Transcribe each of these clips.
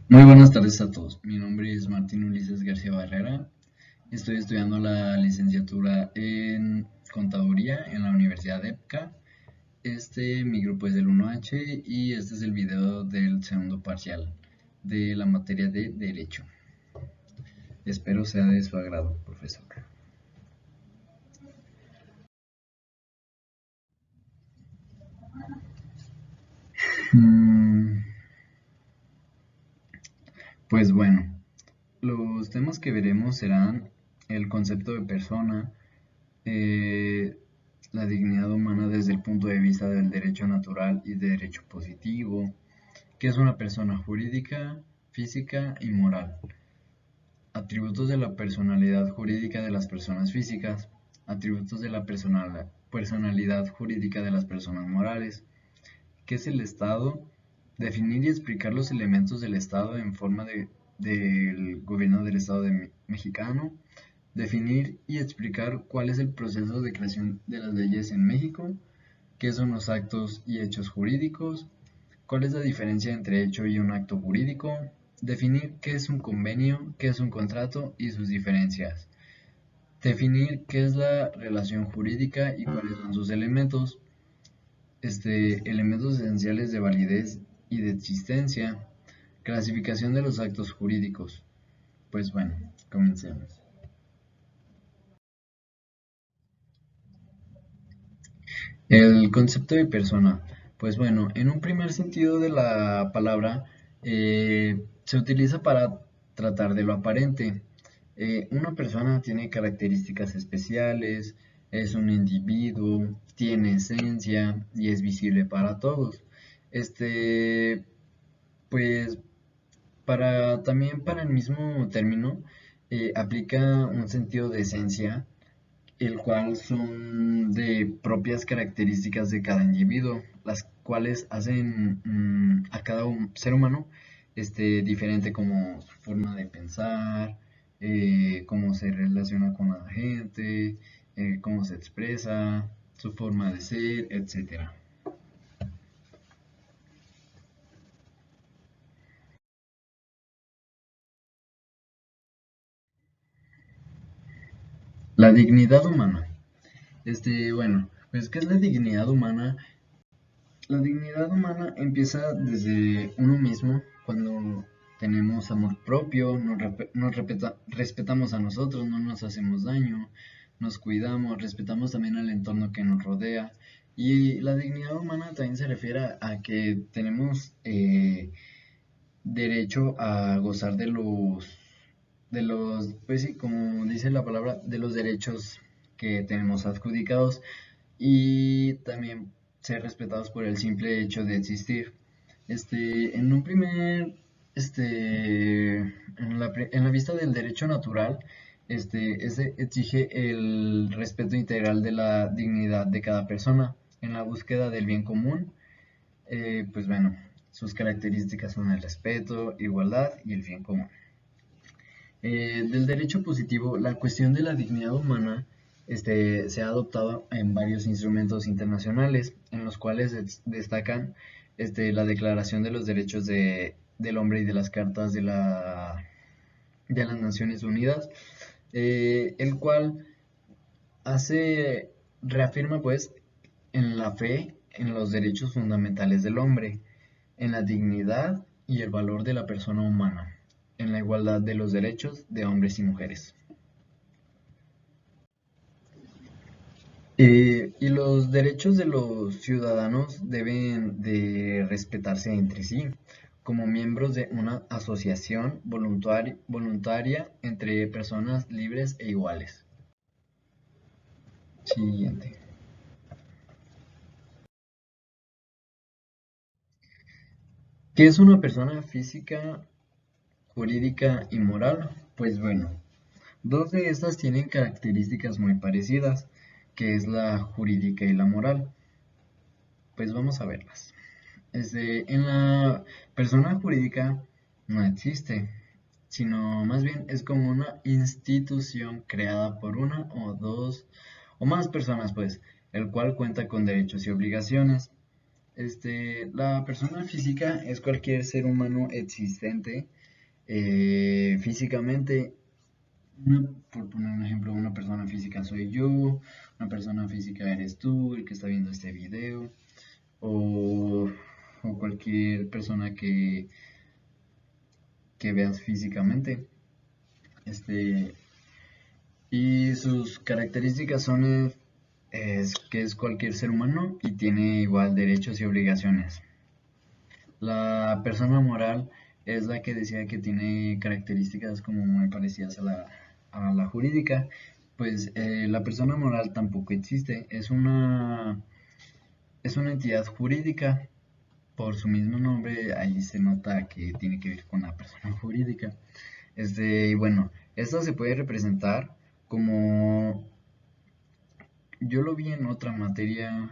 Muy buenas tardes a todos. Mi nombre es Martín Ulises García Barrera. Estoy estudiando la licenciatura en Contaduría en la Universidad de EPCA. Mi grupo es del 1H y este es el video del segundo parcial de la materia de Derecho. Espero sea de su agrado, profesor. Mm, Pues bueno, los temas que veremos serán el concepto de persona, eh, la dignidad humana desde el punto de vista del derecho natural y de derecho positivo, qué es una persona jurídica, física y moral, atributos de la personalidad jurídica de las personas físicas, atributos de la personalidad jurídica de las personas morales, qué es el Estado, definir y explicar los elementos del Estado en forma del gobierno del Estado mexicano, definir y explicar cuál es el proceso de creación de las leyes en México, qué son los actos y hechos jurídicos, cuál es la diferencia entre hecho y un acto jurídico, definir qué es un convenio, qué es un contrato y sus diferencias, definir qué es la relación jurídica y cuáles son sus elementos, elementos esenciales de validez y de existencia, clasificación de los actos jurídicos. Pues bueno, comencemos. El concepto de persona, pues bueno, en un primer sentido de la palabra, se utiliza para tratar de lo aparente. Una persona tiene características especiales, es un individuo, tiene esencia y es visible para todos. Este, pues también para el mismo término, aplica un sentido de esencia el cual son de propias características de cada individuo, las cuales hacen a cada ser humano diferente como su forma de pensar, cómo se relaciona con la gente, cómo se expresa, su forma de ser, etcétera. La dignidad humana. Bueno, pues ¿qué es la dignidad humana? La dignidad humana empieza desde uno mismo, cuando tenemos amor propio, respetamos a nosotros, no nos hacemos daño, nos cuidamos, respetamos también al entorno que nos rodea. Y la dignidad humana también se refiere a que tenemos derecho a gozar pues sí, como dice la palabra, de los derechos que tenemos adjudicados y también ser respetados por el simple hecho de existir. En un primer, en la vista del derecho natural, ese exige el respeto integral de la dignidad de cada persona en la búsqueda del bien común. Pues bueno, sus características son el respeto, igualdad y el bien común. Del derecho positivo, la cuestión de la dignidad humana se ha adoptado en varios instrumentos internacionales, en los cuales destacan la Declaración de los Derechos del Hombre y de las Cartas de las Naciones Unidas, el cual reafirma pues en la fe en los derechos fundamentales del hombre, en la dignidad y el valor de la persona humana, en la igualdad de los derechos de hombres y mujeres. Y los derechos de los ciudadanos deben de respetarse entre sí, como miembros de una asociación voluntaria entre personas libres e iguales. Siguiente. ¿Qué es una persona física, jurídica y moral? Pues bueno, dos de estas tienen características muy parecidas, que es la jurídica y la moral. Pues vamos a verlas. En la persona jurídica no existe, sino más bien es como una institución creada por una o más personas, pues, el cual cuenta con derechos y obligaciones. La persona física es cualquier ser humano existente físicamente. Por poner un ejemplo, una persona física soy yo, una persona física eres tú, el que está viendo este video, o, o cualquier persona que veas físicamente. Este, y sus características son es que es cualquier ser humano y tiene igual derechos y obligaciones. La persona moral es la que decía que tiene características como muy parecidas a la jurídica. Pues la persona moral tampoco existe, es una entidad jurídica. Por su mismo nombre, ahí se nota que tiene que ver con la persona jurídica. Y bueno, esto se puede representar como, yo lo vi en otra materia,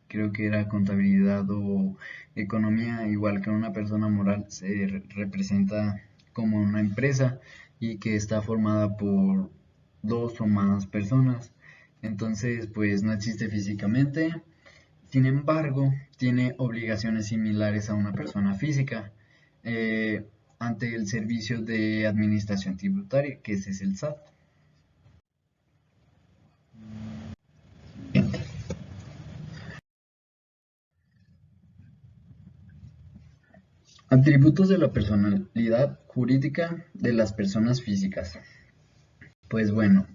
creo que era contabilidad o economía, igual que una persona moral se representa como una empresa y que está formada por dos o más personas. Entonces, pues no existe físicamente. Sin embargo, tiene obligaciones similares a una persona física eh, ante el Servicio de Administración Tributaria, que ese es el SAT. Atributos de la personalidad jurídica de las personas físicas. Pues bueno,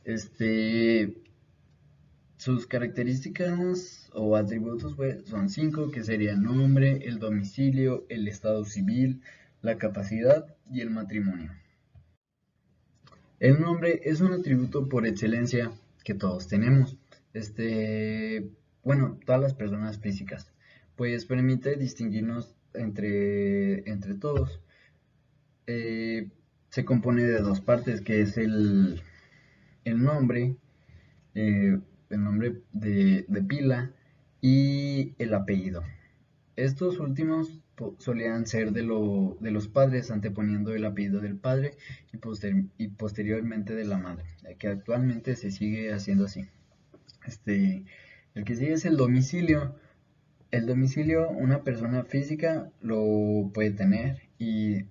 este, sus características o atributos pues, son cinco, que serían nombre, el domicilio, el estado civil, la capacidad y el matrimonio. El nombre es un atributo por excelencia que todos tenemos. Bueno, todas las personas físicas, pues permite distinguirnos entre todos. Eh, Se compone de dos partes, que es el nombre, eh, el nombre de pila y el apellido. Estos últimos solían ser de los padres, anteponiendo el apellido del padre y posteriormente de la madre, que actualmente se sigue haciendo así. Este, el que sigue es el domicilio. El domicilio, una persona física lo puede tener y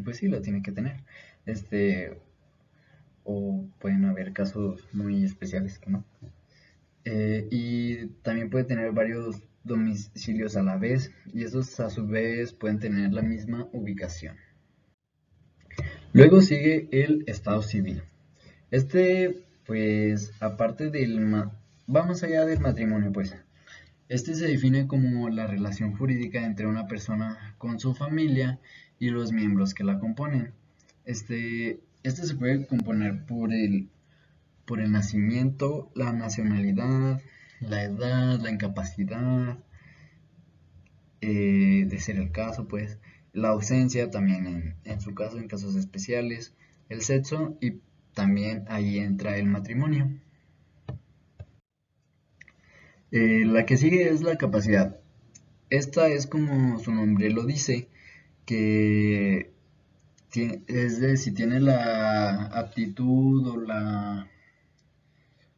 pues sí, lo tiene que tener. Este, o pueden haber casos muy especiales que no. Y también puede tener varios domicilios a la vez y estos a su vez pueden tener la misma ubicación. Luego sigue el estado civil. Pues, aparte va más allá del matrimonio, pues. Este se define como la relación jurídica entre una persona con su familia y los miembros que la componen. Este se puede componer por el nacimiento, la nacionalidad, la edad, la incapacidad, de ser el caso, pues, la ausencia también en su caso, en casos especiales, el sexo y también ahí entra el matrimonio. La que sigue es la capacidad. Esta es como su nombre lo dice, que es de si tiene la aptitud o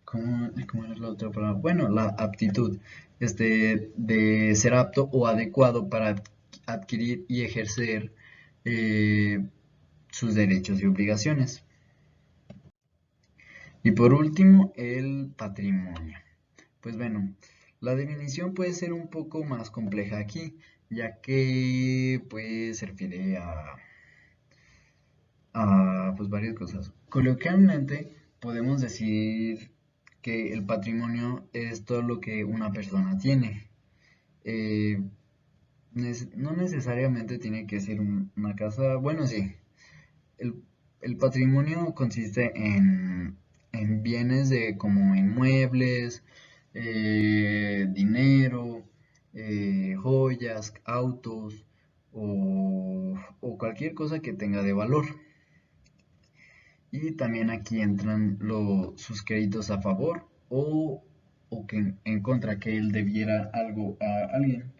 ¿cómo era la otra palabra? Bueno, la aptitud, de ser apto o adecuado para adquirir y ejercer eh, sus derechos y obligaciones. Y por último, el patrimonio. Pues bueno, la definición puede ser un poco más compleja aquí, ya que pues se refiere a pues varias cosas. Coloquialmente podemos decir que el patrimonio es todo lo que una persona tiene. Eh, no necesariamente tiene que ser una casa, bueno sí, el, el patrimonio consiste en bienes de como inmuebles, dinero, joyas, autos o cualquier cosa que tenga de valor. Y también aquí entran sus créditos a favor o que en contra que él debiera algo a alguien.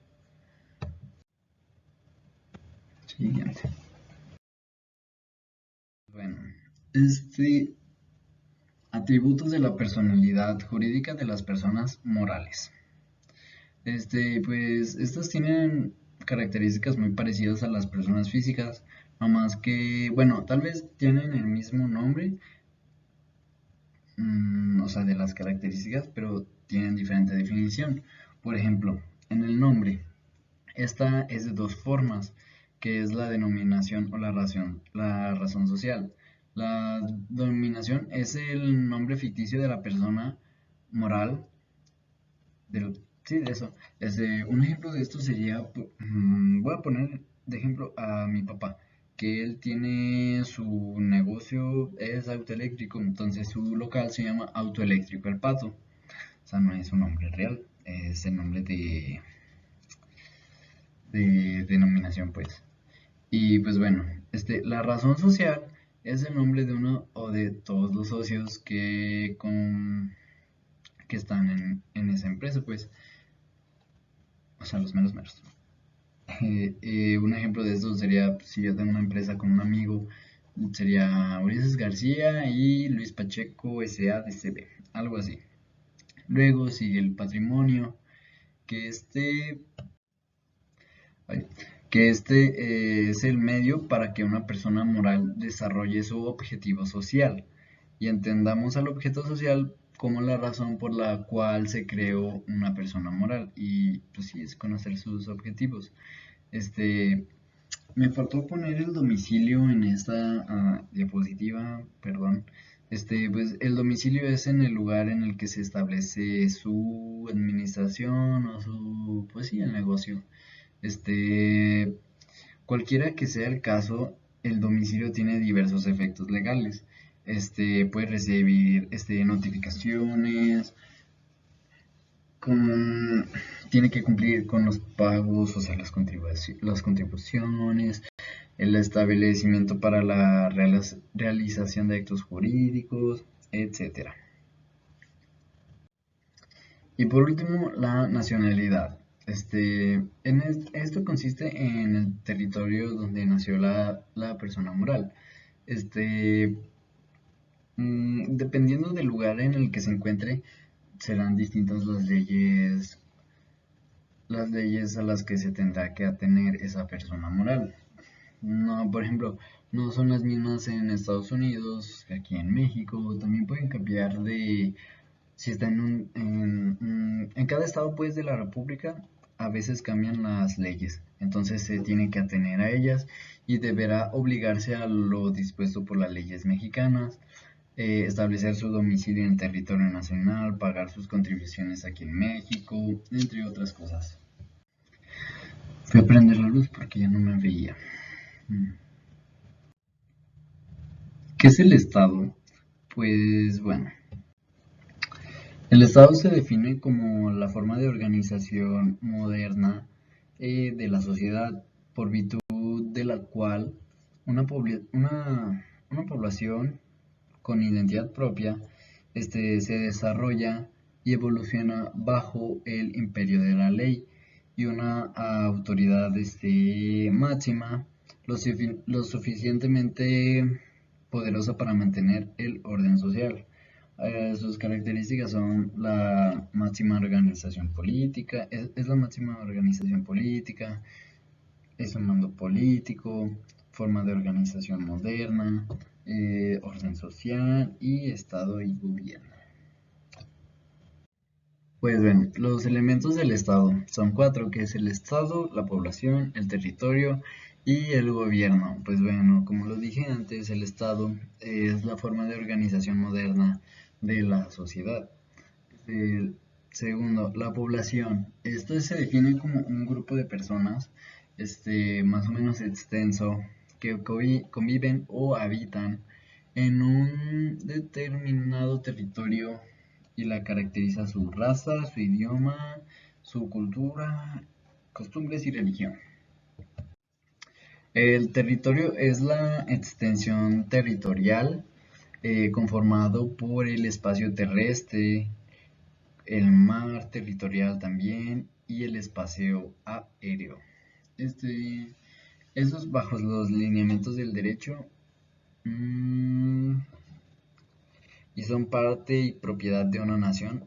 Siguiente. Bueno, este, Atributos de la personalidad jurídica de las personas morales. Pues estas tienen características muy parecidas a las personas físicas, no más que, bueno, tal vez tienen el mismo nombre, o sea, de las características, pero tienen diferente definición. Por ejemplo, en el nombre, esta es de dos formas, que es la denominación o la razón social. La denominación es el nombre ficticio de la persona moral, sí, de eso. Un ejemplo de esto sería, voy a poner de ejemplo a mi papá, que él tiene su negocio, es autoeléctrico, entonces su local se llama Autoeléctrico El Pato. O sea, no es un nombre real, es el nombre de denominación, pues. Y pues bueno, la razón social es el nombre de uno o de todos los socios que están en esa empresa, pues. O sea, los menos meros. Un ejemplo de esto sería, si yo tengo una empresa con un amigo, sería Ulises García y Luis Pacheco SADCB, algo así. Luego sigue el patrimonio, que ay, es el medio para que una persona moral desarrolle su objetivo social y entendamos al objeto social como la razón por la cual se creó una persona moral y pues sí, es conocer sus objetivos. Este, Me faltó poner el domicilio en esta diapositiva, perdón. Pues el domicilio es en el lugar en el que se establece su administración o pues sí, el negocio. Este, Cualquiera que sea el caso, el domicilio tiene diversos efectos legales. Puede recibir, notificaciones, con, tiene que cumplir con los pagos, o sea, las contribuciones, el establecimiento para la realización de actos jurídicos, etcétera. Y por último, la nacionalidad. Esto consiste en el territorio donde nació la persona moral. Este, Dependiendo del lugar en el que se encuentre, serán distintas las leyes a las que se tendrá que atener esa persona moral. No, por ejemplo, no son las mismas en Estados Unidos que aquí en México. También pueden cambiar si está en cada estado pues de la República, a veces cambian las leyes. Entonces se tiene que atener a ellas y deberá obligarse a lo dispuesto por las leyes mexicanas, establecer su domicilio en territorio nacional, pagar sus contribuciones aquí en México, entre otras cosas. Fui a prender la luz porque ya no me veía. ¿Qué es el Estado? Pues bueno, el Estado se define como la forma de organización moderna de la sociedad, por virtud de la cual una población con identidad propia se desarrolla y evoluciona bajo el imperio de la ley y una autoridad máxima lo suficientemente poderosa para mantener el orden social. Sus características son la máxima organización política, es la máxima organización política, es un mando político, forma de organización moderna, orden social y Estado y gobierno. Pues bien, los elementos del Estado son cuatro, que es el Estado, la población, el territorio y el gobierno. Pues bueno, como lo dije antes, el Estado es la forma de organización moderna de la sociedad. El segundo, la población. Esto se define como un grupo de personas, más o menos extenso, que conviven o habitan en un determinado territorio y la caracteriza su raza, su idioma, su cultura, costumbres y religión. El territorio es la extensión territorial conformado por el espacio terrestre, el mar territorial también y el espacio aéreo. Este, Esos bajo los lineamientos del derecho. y son parte y propiedad de una nación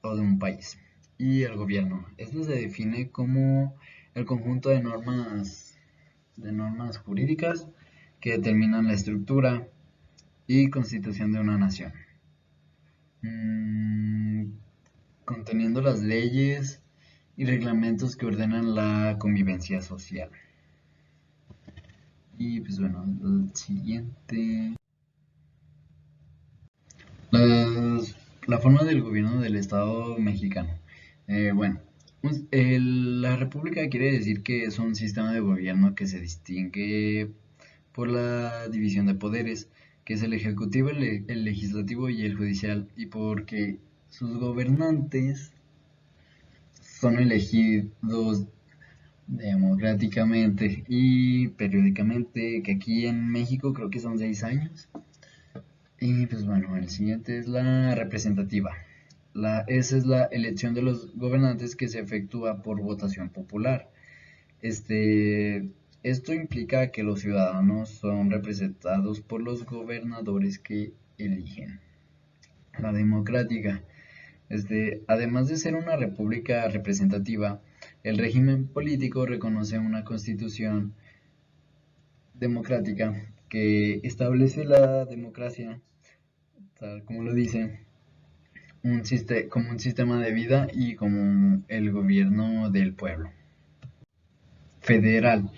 o de un país. Y el gobierno. Esto se define como el conjunto de normas jurídicas que determinan la estructura y constitución de una nación, mm, conteniendo las leyes y reglamentos que ordenan la convivencia social. Y pues bueno, el siguiente. La forma del gobierno del Estado mexicano. Bueno, la república quiere decir que es un sistema de gobierno que se distingue por la división de poderes, que es el ejecutivo, el legislativo y el judicial, y porque sus gobernantes son elegidos democráticamente y periódicamente, que aquí en México creo que son 6 años. Y pues bueno, el siguiente es la representativa. Esa es la elección de los gobernantes que se efectúa por votación popular. Este, Esto implica que los ciudadanos son representados por los gobernadores que eligen. La democrática. Además de ser una república representativa, el régimen político reconoce una constitución democrática que establece la democracia, tal como lo dice, como un sistema de vida y como el gobierno del pueblo. Federal.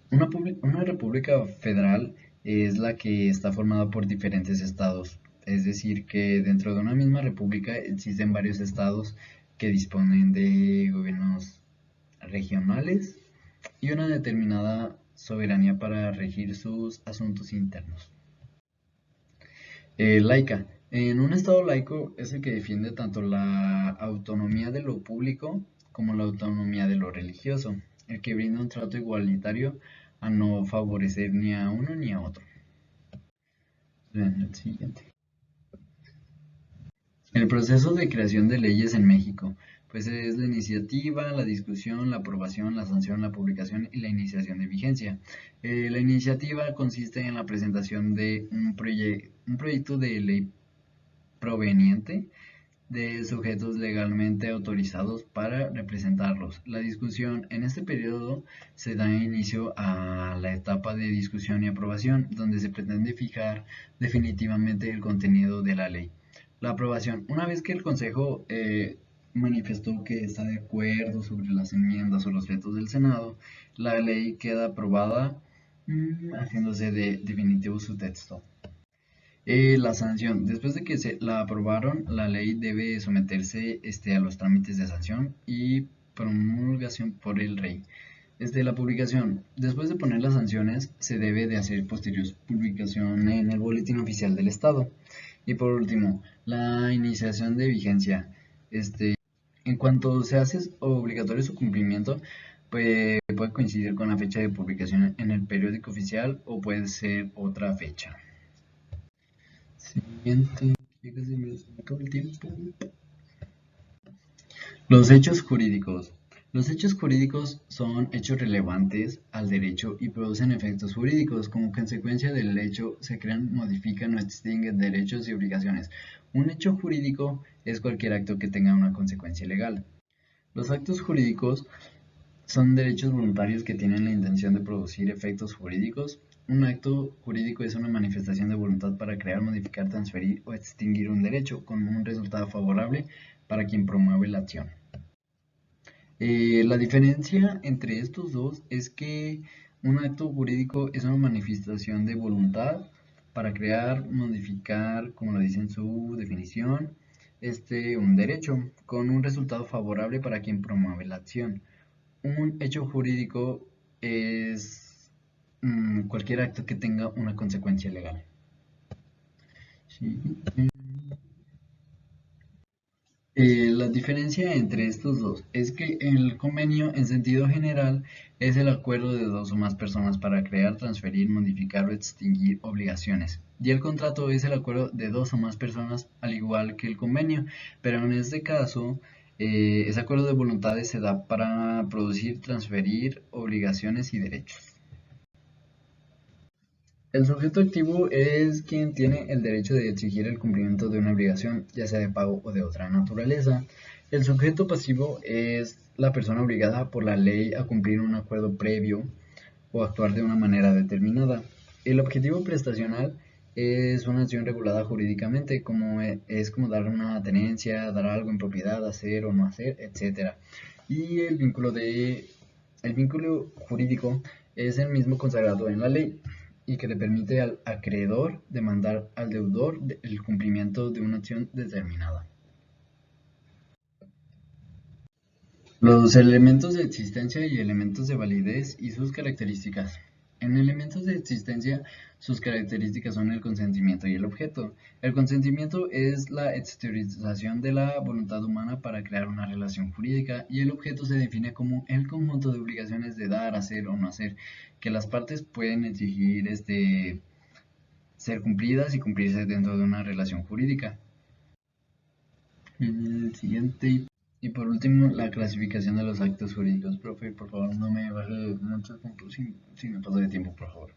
Una república federal es la que está formada por diferentes estados, es decir, que dentro de una misma república existen varios estados que disponen de gobiernos regionales y una determinada soberanía para regir sus asuntos internos. Laica. En un Estado laico es el que defiende tanto la autonomía de lo público como la autonomía de lo religioso, el que brinda un trato igualitario a no favorecer ni a uno ni a otro. Vean el siguiente. El proceso de creación de leyes en México, pues es la iniciativa, la discusión, la aprobación, la sanción, la publicación y la iniciación de vigencia. La iniciativa consiste en la presentación de un proyecto de ley proveniente de sujetos legalmente autorizados para representarlos. La discusión en este periodo se da inicio a la etapa de discusión y aprobación, donde se pretende fijar definitivamente el contenido de la ley. La aprobación. Una vez que el Consejo manifestó que está de acuerdo sobre las enmiendas o los vetos del Senado, la ley queda aprobada, haciéndose de definitivo su texto. La sanción. Después de que se la aprobaron, la ley debe someterse a los trámites de sanción y promulgación por el rey. La publicación. Después de poner las sanciones, se debe de hacer posterior publicación en el Boletín Oficial del Estado. Y por último, la iniciación de vigencia. En cuanto se hace obligatorio su cumplimiento, puede coincidir con la fecha de publicación en el periódico oficial o puede ser otra fecha. Siguiente, todo el tiempo. Los hechos jurídicos. Los hechos jurídicos son hechos relevantes al derecho y producen efectos jurídicos. Como consecuencia del hecho, se crean, modifican o extinguen derechos y obligaciones. Un hecho jurídico es cualquier acto que tenga una consecuencia legal. Los actos jurídicos son derechos voluntarios que tienen la intención de producir efectos jurídicos. Un acto jurídico es una manifestación de voluntad para crear, modificar, transferir o extinguir un derecho con un resultado favorable para quien promueve la acción. La diferencia entre estos dos es que un acto jurídico es una manifestación de voluntad para crear, modificar, como lo dice en su definición, un derecho con un resultado favorable para quien promueve la acción. Un hecho jurídico es cualquier acto que tenga una consecuencia legal. Sí. La diferencia entre estos dos es que el convenio en sentido general es el acuerdo de dos o más personas para crear, transferir, modificar o extinguir obligaciones. Y el contrato es el acuerdo de dos o más personas al igual que el convenio, pero en este caso ese acuerdo de voluntades se da para producir, transferir obligaciones y derechos. El sujeto activo es quien tiene el derecho de exigir el cumplimiento de una obligación, ya sea de pago o de otra naturaleza. El sujeto pasivo es la persona obligada por la ley a cumplir un acuerdo previo o actuar de una manera determinada. El objetivo prestacional es una acción regulada jurídicamente, como es como dar una tenencia, dar algo en propiedad, hacer o no hacer, etc. Y el vínculo jurídico es el mismo consagrado en la ley y que le permite al acreedor demandar al deudor el cumplimiento de una acción determinada. Los elementos de existencia y elementos de validez y sus características. En elementos de existencia, sus características son el consentimiento y el objeto. El consentimiento es la exteriorización de la voluntad humana para crear una relación jurídica y el objeto se define como el conjunto de obligaciones de dar, hacer o no hacer que las partes pueden exigir ser cumplidas y cumplirse dentro de una relación jurídica. El siguiente y por último, la clasificación de los actos jurídicos. Profe, por favor, no me baje muchos puntos si me paso de tiempo, por favor.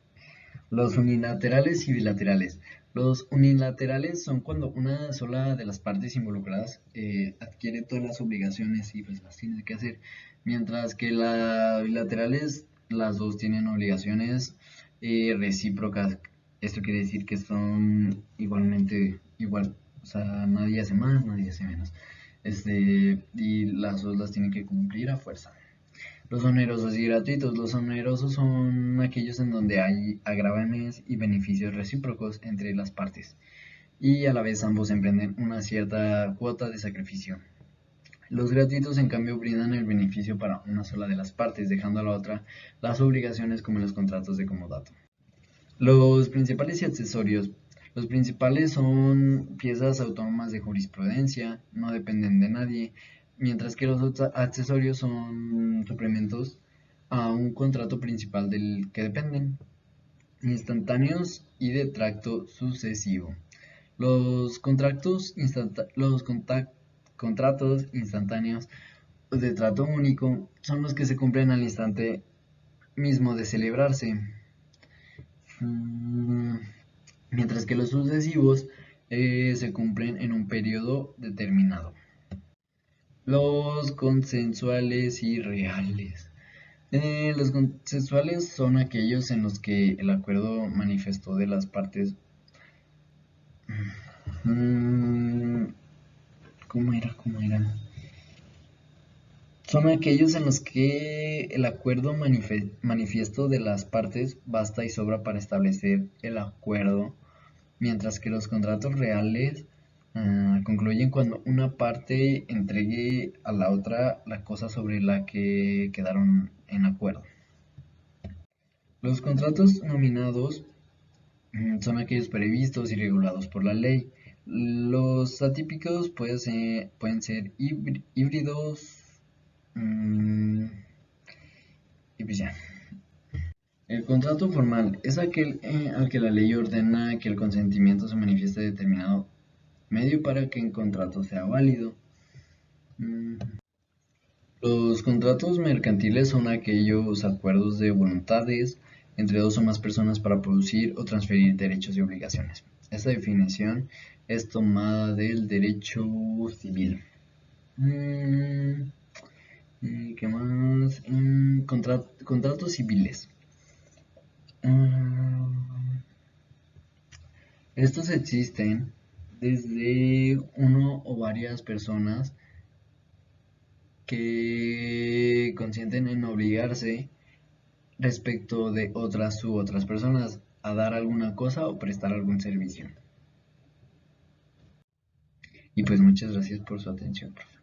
Los unilaterales y bilaterales. Los unilaterales son cuando una sola de las partes involucradas adquiere todas las obligaciones y pues las tiene que hacer, mientras que las bilaterales, las dos tienen obligaciones recíprocas. Esto quiere decir que son igual, o sea, nadie hace más, nadie hace menos. Y las dos las tienen que cumplir a fuerza. Los onerosos y gratuitos. Los onerosos son aquellos en donde hay agravames y beneficios recíprocos entre las partes y a la vez ambos emprenden una cierta cuota de sacrificio. Los gratuitos en cambio brindan el beneficio para una sola de las partes, dejando a la otra las obligaciones como en los contratos de comodato. Los principales y accesorios. Los principales son piezas autónomas de jurisprudencia, no dependen de nadie, mientras que los accesorios son suplementos a un contrato principal del que dependen, instantáneos y de tracto sucesivo. Los contratos instantáneos de trato único son los que se cumplen al instante mismo de celebrarse. Mientras que los sucesivos se cumplen en un periodo determinado. Los consensuales y reales. Los consensuales son aquellos en los que el acuerdo manifiesto de las partes. ¿Cómo era? Son aquellos en los que el acuerdo manifiesto de las partes basta y sobra para establecer el acuerdo, mientras que los contratos reales concluyen cuando una parte entregue a la otra la cosa sobre la que quedaron en acuerdo. Los contratos nominados son aquellos previstos y regulados por la ley. Los atípicos pueden ser híbridos. Y pues ya. El contrato formal es aquel al que la ley ordena que el consentimiento se manifieste de determinado medio para que el contrato sea válido. Los contratos mercantiles son aquellos acuerdos de voluntades entre dos o más personas para producir o transferir derechos y obligaciones. Esta definición es tomada del derecho civil. ¿Qué más? Contratos civiles. Estos existen desde uno o varias personas que consienten en obligarse respecto de otras u otras personas a dar alguna cosa o prestar algún servicio. Y pues muchas gracias por su atención, profe.